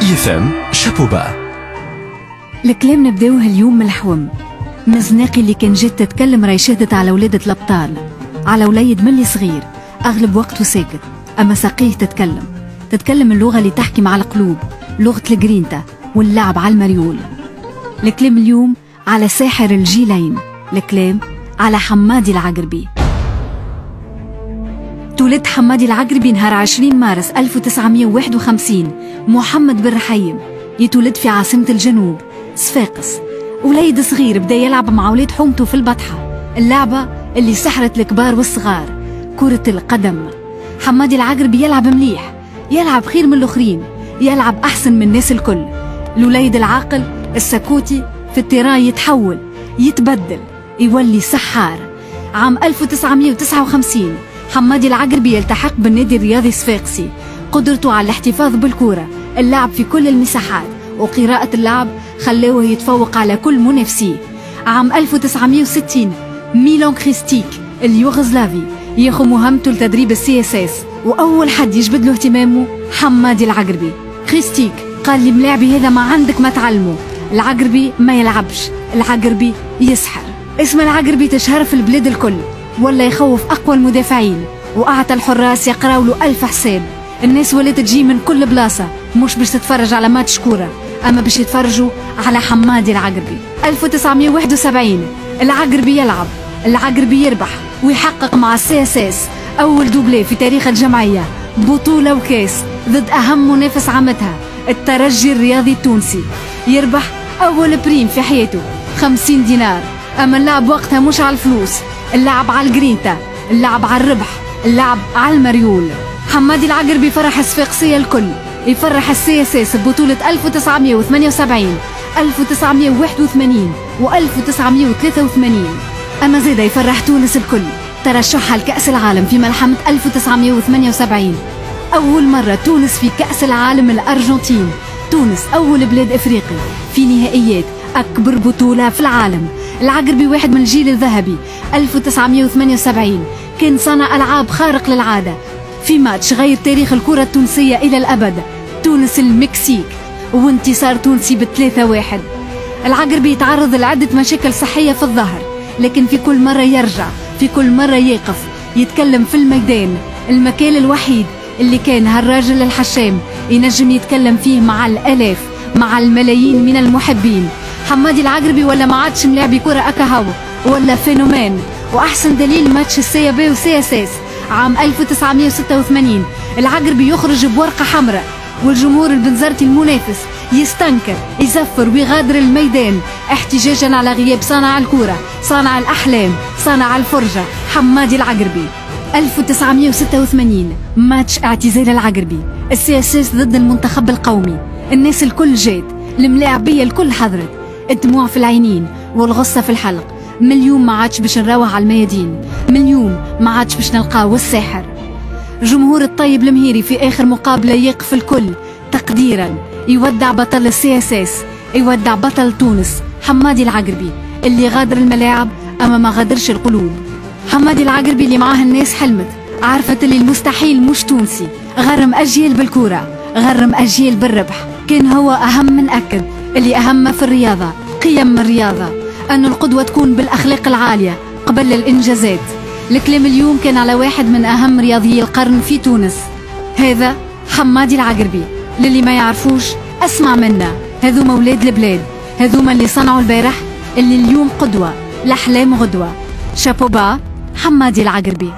IFM شابوبا. الكلام نبداوه اليوم من الحوم، من زناقي اللي كان جات تتكلم راهي شهدت على ولادة الأبطال، على وليد ملي صغير أغلب وقته ساكت، أما ساقيه تتكلم اللغة اللي تحكي مع القلوب، لغة الجرينتا واللعب على المريول. الكلام اليوم على ساحر الجيلين، الكلام على حمادي العقربي. تولد حمادي العقربي نهار 20 مارس 1951 محمد بن رحيم، يتولد في عاصمة الجنوب صفاقس. وليد صغير بدا يلعب مع ولاد حومته في البطحة، اللعبة اللي سحرت الكبار والصغار، كرة القدم. حمادي العقربي يلعب مليح، يلعب خير من الآخرين، يلعب أحسن من الناس الكل. الوليد العاقل السكوتي في التيران يتحول، يتبدل، يولي سحار. عام 1959 حمادي العقربي يلتحق بالنادي الرياضي الصفاقسي. قدرته على الاحتفاظ بالكرة، اللعب في كل المساحات وقراءة اللعب خلوه يتفوق على كل منافسيه. عام 1960 ميلان كريستيك اليوغوسلافي ياخذ مهمته لتدريب CSS، وأول حد يجبد له اهتمامه حمادي العقربي. كريستيك قال لي ملاعبي هذا ما عندك ما تعلمه، العقربي ما يلعبش، العقربي يسحر. اسم العقربي تشهر في البلاد الكل، ولا يخوف أقوى المدافعين، وأعطى الحراس يقراوا له 1000 حساب. الناس ولات تجي من كل بلاصة، مش باش تتفرج على ماتش كورة، أما باش يتفرجوا على حمادي العقربي. 1971 العقربي يلعب، العقربي يربح ويحقق مع CSS أول دوبلي في تاريخ الجمعية، بطولة وكاس ضد أهم منافس عامتها الترجي الرياضي التونسي. يربح أول بريم في حياته 50 دينار. أما اللعب وقتها مش على الفلوس، اللعب على الجرينتا، اللعب على الربح، اللعب على المريول. حمادي العقربي فرح الصفاقسية الكل، يفرح CSS ببطولة 1978 1981 و1983. أما زيدا يفرح تونس الكل، ترشحها لكأس العالم في ملحمة 1978. أول مرة تونس في كأس العالم الأرجنتين، تونس أول بلاد إفريقي في نهائيات أكبر بطولة في العالم. العقربي واحد من الجيل الذهبي. 1978 كان صانع ألعاب خارق للعادة في ماتش غير تاريخ الكرة التونسية إلى الأبد، تونس المكسيك، وانتصار تونسي ب3-1. العقربي يتعرض لعدة مشاكل صحية في الظهر، لكن في كل مرة يرجع، في كل مرة يقف يتكلم في الميدان، المكان الوحيد اللي كان هالراجل الحشام ينجم يتكلم فيه مع الآلاف، مع الملايين من المحبين. حمادي العقربي ولا ما عادش ملاعبي كرة أكهو، ولا فينومين. وأحسن دليل ماتش CAB و CSS عام 1986 العقربي يخرج بورقة حمراء، والجمهور البنزرتي المنافس يستنكر، يزفر ويغادر الميدان احتجاجا على غياب صانع الكرة، صانع الأحلام، صانع الفرجة حمادي العقربي. 1986 ماتش اعتزال العقربي، CSS ضد المنتخب القومي. الناس الكل جات، الملاعبية الكل حضرت، الدموع في العينين والغصة في الحلق. من اليوم ما عادش باش نروح على الميادين، من اليوم ما عادش باش نلقاو الساحر. جمهور الطيب المهيري في آخر مقابلة يقف الكل تقديرا، يودع بطل CSS، يودع بطل تونس حمادي العقربي اللي غادر الملاعب أما ما غادرش القلوب. حمادي العقربي اللي معاه الناس حلمت، عرفت اللي المستحيل مش تونسي، غرم أجيال بالكورة، غرم أجيال بالربح. كان هو أهم من أكد اللي أهم في الرياضة قيم الرياضة، أن القدوة تكون بالأخلاق العالية قبل الإنجازات. الكلام اليوم كان على واحد من أهم رياضيي القرن في تونس، هذا حمادي العقربي. للي ما يعرفوش أسمع منا، هذوما أولاد البلاد، هذوما اللي صنعوا البارح، اللي اليوم قدوة، الأحلام غدوة. شابوبا حمادي العقربي.